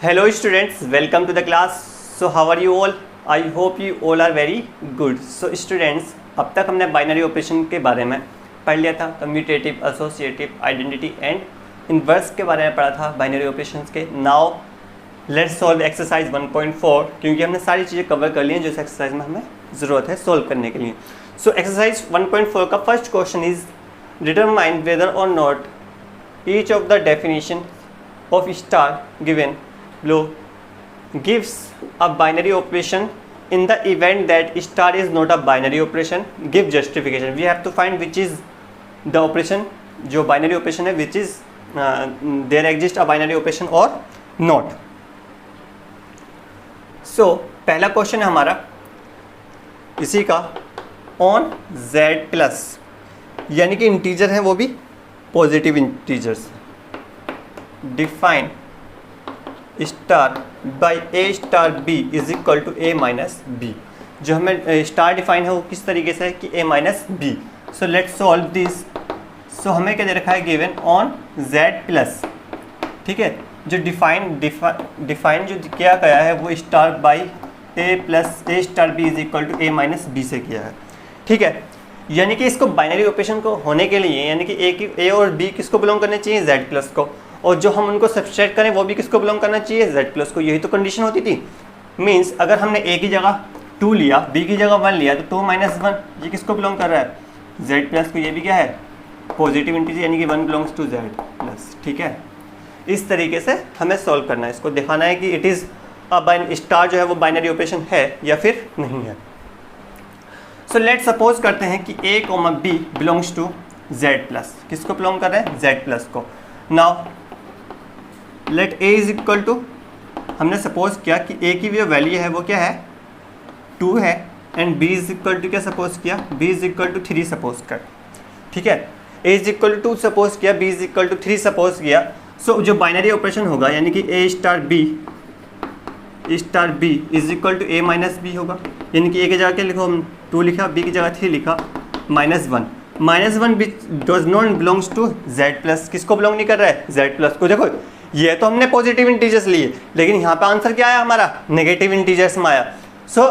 Hello students, welcome to the class. So how are you all? I hope you all are very good. So students, अब तक हमने binary operation के बारे में पढ़ लिया था, commutative, associative, identity and inverse के बारे में पढ़ा था बाइनरी ऑपरेशंस के. नाउ लेट्स सॉल्व एक्सरसाइज 1.4 क्योंकि हमने सारी चीज़ें कवर कर ली हैं जो इस एक्सरसाइज में हमें ज़रूरत है सॉल्व करने के लिए. सो एक्सरसाइज 1.4 का first question is determine whether or not each of the definition of star given below gives a binary operation. In the event that star is not a binary operation, give justification. We have to find which is the operation, जो binary operation है, which is there exists a binary operation or not. So पहला question है हमारा इसी का on z plus, यानी कि integer है वो भी positive integers. Define star by A star B is equal to a minus b. जो हमें स्टार डिफाइन है वो किस तरीके से है कि A minus B. So let's solve this. So हमें क्या दे रखा है गिवन ऑन जेड प्लस. ठीक है, जो डिफाइन जो किया गया है वो star by a plus a star B is equal to a minus b से किया है. ठीक है, यानी कि इसको बाइनरी ऑपरेशन को होने के लिए यानी कि ए और बी किसको बिलोंग करने चाहिए, जेड प्लस को, और जो हम उनको सब्सट्रैक्ट करें वो भी किसको बिलोंग करना चाहिए, z प्लस को. यही तो कंडीशन होती थी. मींस अगर हमने a की जगह 2 लिया, b की जगह 1 लिया तो 2 माइनस 1 ये किसको बिलोंग कर रहा है, z प्लस को. ये भी क्या है, पॉजिटिव इंटीजर, यानी कि 1 बिलोंग्स टू z प्लस. ठीक है, इस तरीके से हमें सॉल्व करना है. इसको दिखाना है कि इट इज़ स्टार जो है वो बाइनरी ऑपरेशन है या फिर नहीं है. सो लेट सपोज करते हैं कि a, b belongs to z plus. किसको बिलोंग कर रहे हैं, z प्लस को. Now let a is equal to, हमने सपोज किया कि a की जो वैल्यू है वो क्या है, 2 है, and b is equal to क्या सपोज किया, b is equal to 3 suppose कर. ठीक है, a is equal to 2 suppose किया, b is equal to 3 suppose किया. सो जो बाइनरी ऑपरेशन होगा यानी कि a star b is equal to a minus b होगा. यानी कि a की जगह क्या लिखो, हम 2 लिखा, b की जगह 3 लिखा, -1 which does not belongs to z plus. किसको बिलोंग नहीं कर रहा है, z प्लस को. देखो ये तो हमने पॉजिटिव इंटीजर्स लिए, लेकिन यहाँ पे आंसर क्या आया हमारा, नेगेटिव इंटीजर्स में आया. सो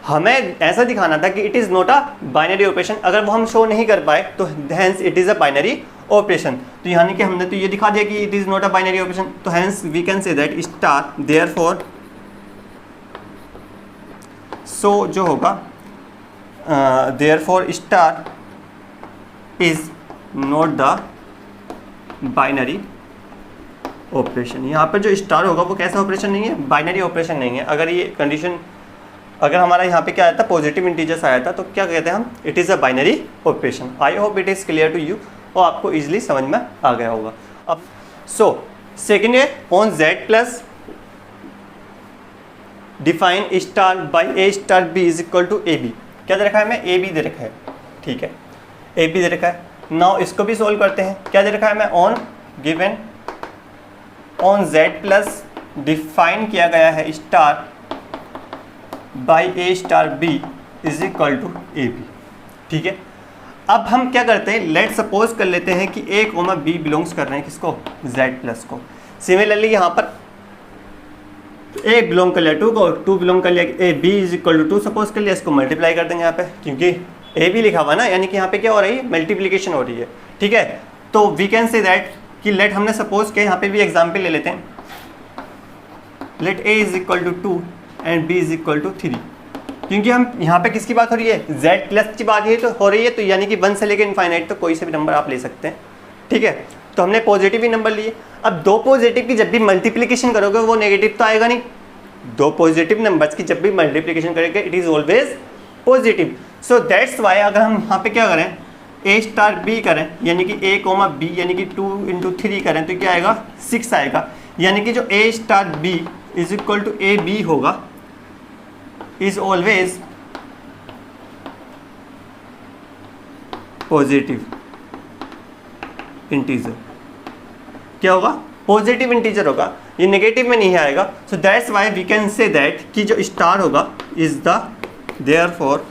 हमें ऐसा दिखाना था कि it is not a binary operation. अगर वो हम शो नहीं कर पाए तो hence it is a binary operation. तो यानी कि हमने तो ये दिखा दिया कि it is not a binary operation. तो hence we can say that star therefore, so जो होगा therefore star is not the binary operation. यहाँ पर जो स्टार होगा वो कैसा ऑपरेशन नहीं है, बाइनरी ऑपरेशन नहीं है. अगर ये कंडीशन, अगर हमारा यहाँ पे क्या आया था, पॉजिटिव इंटीजर्स आया था, तो क्या कहते हैं हम, it is a binary operation. I hope it is clear to you और आपको इजीली समझ में आ गया होगा. अब सो सेकेंड है on Z plus define star by A star B is equal to a b. क्या दे रखा है हमें, ए बी दे रखा है. ठीक है, ए बी दे रखा है. नाउ इसको भी सोल्व करते हैं. क्या दे रखा है हमें, on given on z plus define किया गया है star by A star B is equal to a b. ठीक है, अब हम क्या करते हैं, लेट सपोज कर लेते हैं कि a, b बिलोंग्स कर रहे हैं किसको, z प्लस को. सिमिलरली यहाँ पर a बिलोंग कर लिया 2 को, 2 बिलोंग कर लिया a, b is equal to 2 suppose कर लिया. इसको मल्टीप्लाई कर देंगे यहाँ पे, क्योंकि a भी लिखा हुआ ना, यानी कि यहाँ पे क्या हो रही है, मल्टीप्लीकेशन हो रही है. ठीक है, तो वी कैन से दैट कि लेट हमने सपोज किया, यहाँ पे भी एग्जाम्पल ले लेते हैं. Let a is equal to 2 and b is equal to 3. क्योंकि हम यहाँ पे किसकी बात हो रही है, z प्लस की बात तो हो रही है. तो यानी कि 1 से लेकर इनफाइनाइट तो कोई से भी नंबर आप ले सकते हैं. ठीक है, तो हमने पॉजिटिव ही नंबर लिए. अब 2 पॉजिटिव की जब भी मल्टीप्लीकेशन करोगे वो नेगेटिव तो आएगा नहीं. 2 पॉजिटिव नंबर्स की जब भी मल्टीप्लीकेशन करेंगे it is always positive. So that's Y अगर हम यहाँ पे क्या करें, a स्टार b करें, यानी कि a, b यानी कि 2 इंटू 3 करें तो क्या आएगा, 6 आएगा. यानी कि जो a star b is equal to a b होगा इज ऑलवेज पॉजिटिव इंटीजर. क्या होगा, पॉजिटिव इंटीजर होगा, ये नेगेटिव में नहीं आएगा. So that's why we can say that कि जो स्टार होगा is the therefore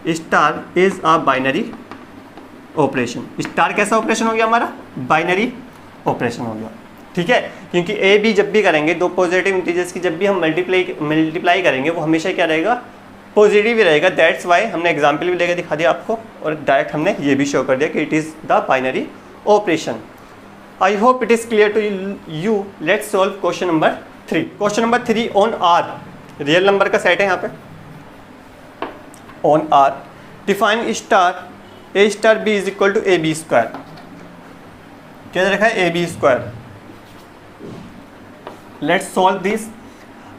star is a binary operation. Star कैसा ऑपरेशन हो गया हमारा, बाइनरी ऑपरेशन हो गया. ठीक है, क्योंकि ए बी जब भी करेंगे दो पॉजिटिव इंटीजर्स की जब भी हम मल्टीप्लाई करेंगे वो हमेशा क्या रहेगा, पॉजिटिव ही रहेगा। दैट्स वाई हमने एग्जाम्पल भी लेकर दिखा दिया आपको और डायरेक्ट हमने ये भी शो कर दिया कि it is the binary operation. I hope it is clear to you. Let's solve question number 3। Question number 3 on R, real number का सेट है यहाँ पे। On R define star a star B is equal to a b square. क्या रखा है, a b square. Let's solve this.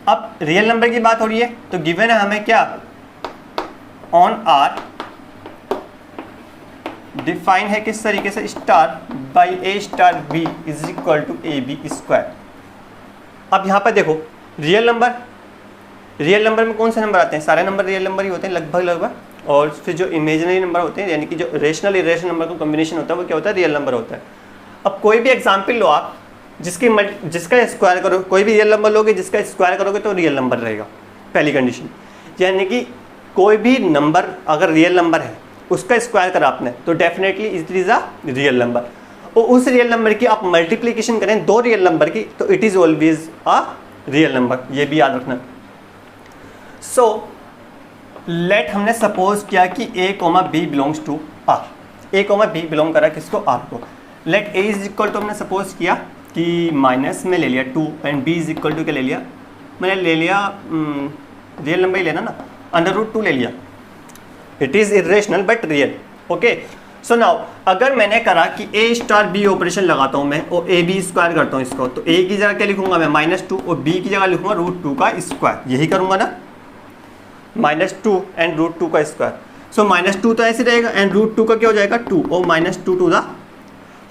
अब real number की बात हो रही है तो गिवन है हमें क्या, ऑन आर डिफाइन है किस तरीके से, star by A star B is equal to a b square. अब यहाँ पर देखो रियल नंबर में कौन से नंबर आते हैं, सारे नंबर रियल नंबर ही होते हैं लगभग, और फिर जो इमेजिनरी नंबर होते हैं यानी कि जो रेशनल इरेशनल नंबर का कॉम्बिनेशन होता है वो क्या होता है, रियल नंबर होता है। अब कोई भी एग्जाम्पल लो आप जिसका स्क्वायर करो, कोई भी रियल नंबर लोगे जिसका स्क्वायर करोगे तो रियल नंबर रहेगा, पहली कंडीशन। यानी कि कोई भी नंबर अगर रियल नंबर है उसका स्क्वायर करा आपने तो definitely it is a real number, और उस रियल नंबर की आप मल्टीप्लिकेशन करें दो रियल नंबर की तो it is always a real number, ये भी याद रखना। सो लेट हमने सपोज किया कि A comma B belongs to R, A comma B belong करा किसको, आर को। Let A is equal to हमने सपोज किया कि माइनस में ले लिया 2 and B is equal to क्या ले लिया, मैंने ले लिया रियल नंबर ही लेना ना, √2 ले लिया। It is irrational but real. Okay, so now अगर मैंने करा कि ए स्टार बी ऑपरेशन लगाता हूँ मैं और ए बी स्क्वायर करता हूँ इसको, तो ए की जगह क्या लिखूंगा मैं, -2, और बी की जगह लिखूंगा √2 का स्क्वायर, यही करूंगा ना, -2 एंड √2 का स्क्वायर। सो -2 तो ऐसे रहेगा एंड √2 का क्या हो जाएगा 2, और -2 टू द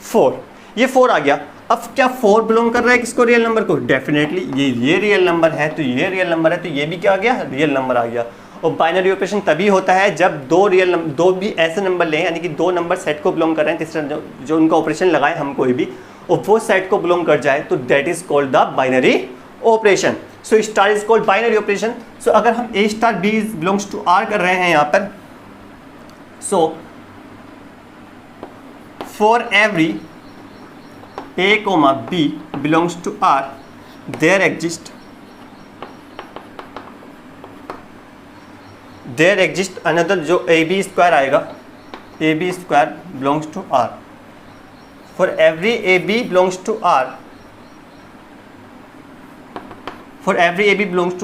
4, ये 4 आ गया। अब क्या 4 बिलोंग कर रहा है किसको, रियल नंबर को, डेफिनेटली ये रियल नंबर है तो ये रियल नंबर है, तो ये भी क्या आ गया, रियल नंबर आ गया। और बाइनरी ऑपरेशन तभी होता है जब दो भी ऐसे नंबर लें, यानी कि दो नंबर सेट को बिलोंग कर रहे हैं, तीसरा जो उनका ऑपरेशन लगाए हम कोई भी, और वो सेट को बिलोंग कर जाए तो that is called the binary operation. So star is called binary operation. So अगर हम A star B belongs to R कर रहे हैं यहाँ पर, so for every A, B belongs to R, there exist another जो AB स्क्वायर आएगा, AB square belongs to R. For every AB belongs to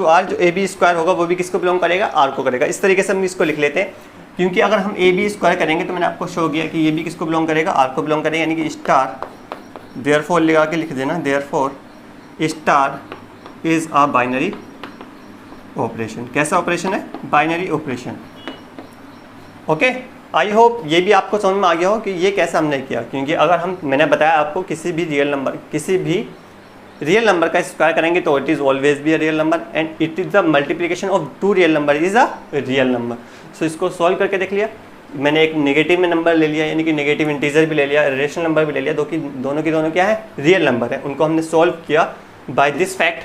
R, जो AB स्क्वायर होगा वो भी किसको बिलोंग करेगा, R को करेगा। इस तरीके से हम इसको लिख लेते हैं, क्योंकि अगर हम AB स्क्वायर करेंगे तो मैंने आपको शो किया कि ये भी किसको बिलोंग करेगा, R को बिलोंग करेगा, यानी कि स्टार देयरफॉर लगा के लिख देना, therefore star is a binary operation. कैसा ऑपरेशन है, binary operation. Okay, I hope ये भी आपको समझ में आ गया हो कि ये कैसे हमने किया, क्योंकि अगर मैंने बताया आपको किसी भी रियल नंबर का स्क्वायर करेंगे तो it is always be a real number and it is the multiplication of 2 real number is a real number. So इसको सॉल्व करके देख लिया, मैंने एक नेगेटिव में नंबर ले लिया, यानी कि नेगेटिव इंटीजर भी ले लिया, रेशनल नंबर भी ले लिया, दोनों की क्या है, रियल नंबर है, उनको हमने सॉल्व किया बाय दिस फैक्ट,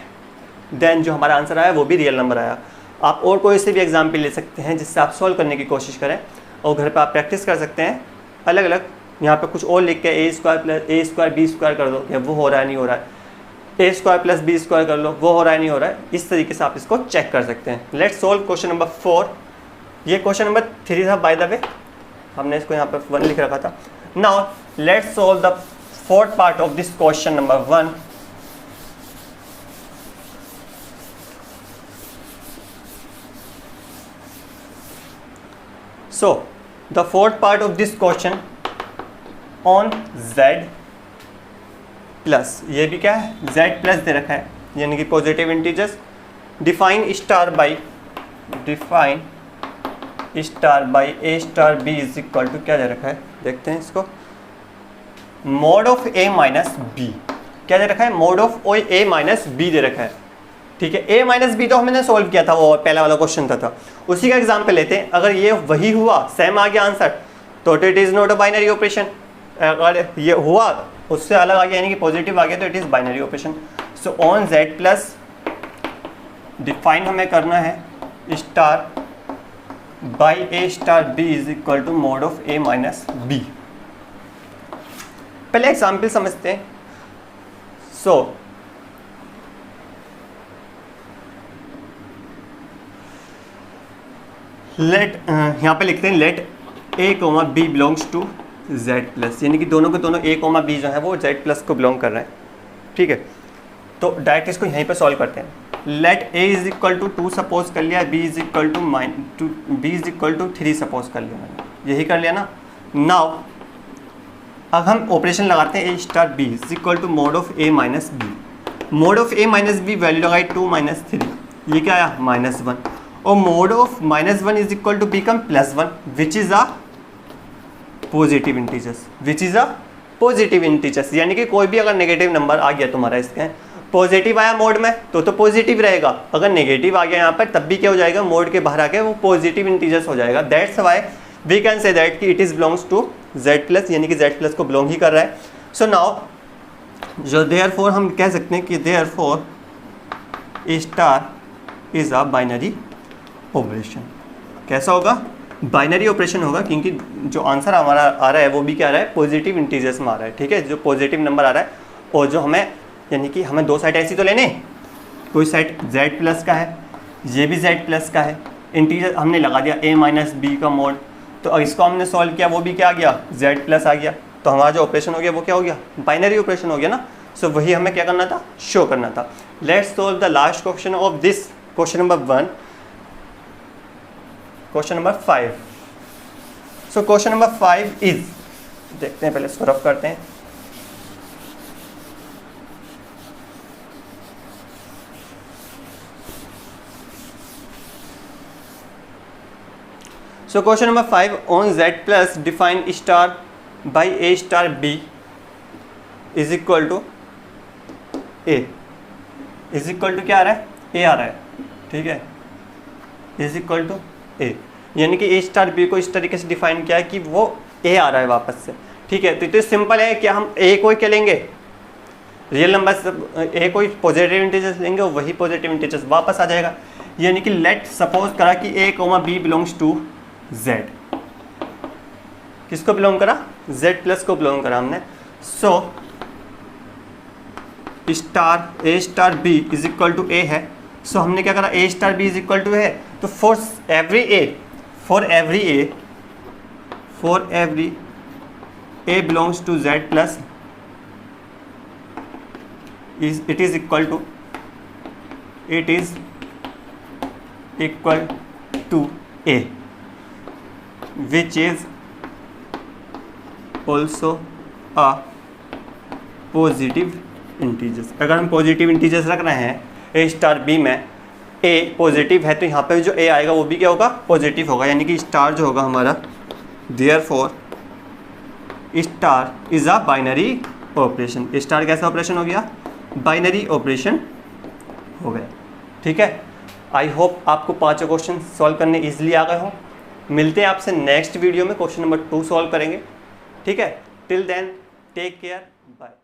देन जो हमारा आंसर आया वो भी रियल नंबर आया। आप और कोई से भी एग्जाम्पल ले सकते हैं जिससे आप सॉल्व करने की कोशिश करें, और घर पर आप प्रैक्टिस कर सकते हैं अलग अलग। यहाँ पे कुछ और लिख के ए स्क्वायर बी स्क्वायर कर दो, या वो हो रहा है नहीं हो रहा है, ए स्क्वायर प्लस बी स्क्वायर कर लो, वो हो रहा है नहीं हो रहा है, इस तरीके से आप इसको चेक कर सकते हैं। Let's solve question number 4। ये क्वेश्चन नंबर 3 था बाय द वे, हमने इसको यहाँ पर 1 लिख रखा था। Now let's solve the 4th part of this question number 1। So the 4th part of this question on z plus, ये भी क्या है, z प्लस दे रखा है, यानी कि positive integers. Define star by A star B is equal to क्या दे रखा है, देखते हैं इसको, mod of A minus B. क्या दे रखा है, mod of A minus B दे रखा है। ठीक है, ए माइनस बी तो हमने सॉल्व किया था, वो पहला वाला क्वेश्चन था, उसी का एग्जाम्पल लेते हैं। अगर ये वही हुआ, सेम आ गया आंसर, तो it is not a binary operation. अगर ये हुआ उससे अलग आ गया, यानी कि पॉजिटिव आ गया, तो it is binary operation. So on Z plus define हमें करना है star by A star B is equal to mod of A minus b. पहले एग्जाम्पल समझते हैं। सो लेट यहाँ पे लिखते हैं let a comma B belongs to z plus, यानी कि दोनों के दोनों a कोमा बी जो है वो z प्लस को बिलोंग कर रहे हैं, ठीक है। तो डायरेक्ट इसको यहीं पे सॉल्व करते हैं। Let a is equal to 2 suppose कर लिया, b is equal to 3 suppose कर लिया, मैंने यही कर लिया ना। नाउ अब हम ऑपरेशन लगाते हैं a star b is equal to mod of a minus b. Mod of a minus b value लगाई 2 माइनस 3, ये क्या आया -1, और mod of -1 is equal to become +1 which is a positive integers, which is a positive integers, यानी कि कोई भी अगर नेगेटिव नंबर आ गया तुम्हारा इसके पॉजिटिव आया मोड में तो पॉजिटिव रहेगा, अगर नेगेटिव आ गया यहाँ पर तब भी क्या हो जाएगा, मोड के बाहर आके वो पॉजिटिव इंटीजर्स हो जाएगा। That's why we can say that कि it is belongs to z plus, यानी कि z प्लस को बिलोंग ही कर रहा है। सो नाउ जो देयरफॉर हम कह सकते हैं कि therefore a star is a binary operation. कैसा होगा, बाइनरी ऑपरेशन होगा, क्योंकि जो आंसर हमारा आ रहा है वो भी क्या आ रहा है, पॉजिटिव इंटीजर्स में आ रहा है, ठीक है। जो पॉजिटिव नंबर आ रहा है और जो हमें, यानी कि हमें दो साइड ऐसी तो लेने, कोई साइड z प्लस का है, ये भी z प्लस का है, इंटीजर हमने लगा दिया a माइनस बी का मोड, तो इसको हमने सॉल्व किया, वो भी क्या आ गया, z प्लस आ गया, तो हमारा जो ऑपरेशन हो गया वो क्या हो गया, बाइनरी ऑपरेशन हो गया ना। सो वही हमें क्या करना था, शो करना था। Let's solve the last question of this question number 1, question number 5। So question number 5 is, देखते हैं पहले इसको रफ करते हैं। So question number 5, on z plus define star by a star b is equal to a, is equal to क्या आ रहा है, a आ रहा है, ठीक है, इज इक्वल टू a, यानी कि a स्टार b को इस तरीके से डिफाइन किया है कि वो a आ रहा है वापस से, ठीक है। तो सिंपल है कि हम a को क्या लेंगे, रियल नंबर a को पॉजिटिव इंटीजर्स लेंगे और वही पॉजिटिव इंटीजर्स वापस आ जाएगा, यानी कि लेट सपोज करा कि a comma b belongs to z, किसको बिलोंग करा, z प्लस को बिलोंग करा हमने। So star a star b is equal to a है, सो हमने क्या करा, a star b is equal to है, तो for every a belongs to z plus it is equal to a which is also a positive integers. अगर हम positive integers रख रहे हैं a स्टार b में, a पॉजिटिव है तो यहाँ पे जो a आएगा वो भी क्या होगा, पॉजिटिव होगा, यानी कि स्टार जो होगा हमारा, therefore star is a binary operation. Star कैसा ऑपरेशन हो गया, बाइनरी ऑपरेशन हो गया, ठीक है। आई होप आपको पांचों क्वेश्चन सॉल्व करने ईजिली आ गए हों। मिलते हैं आपसे नेक्स्ट वीडियो में, क्वेश्चन नंबर 2 सॉल्व करेंगे, ठीक है। Till then take care, bye.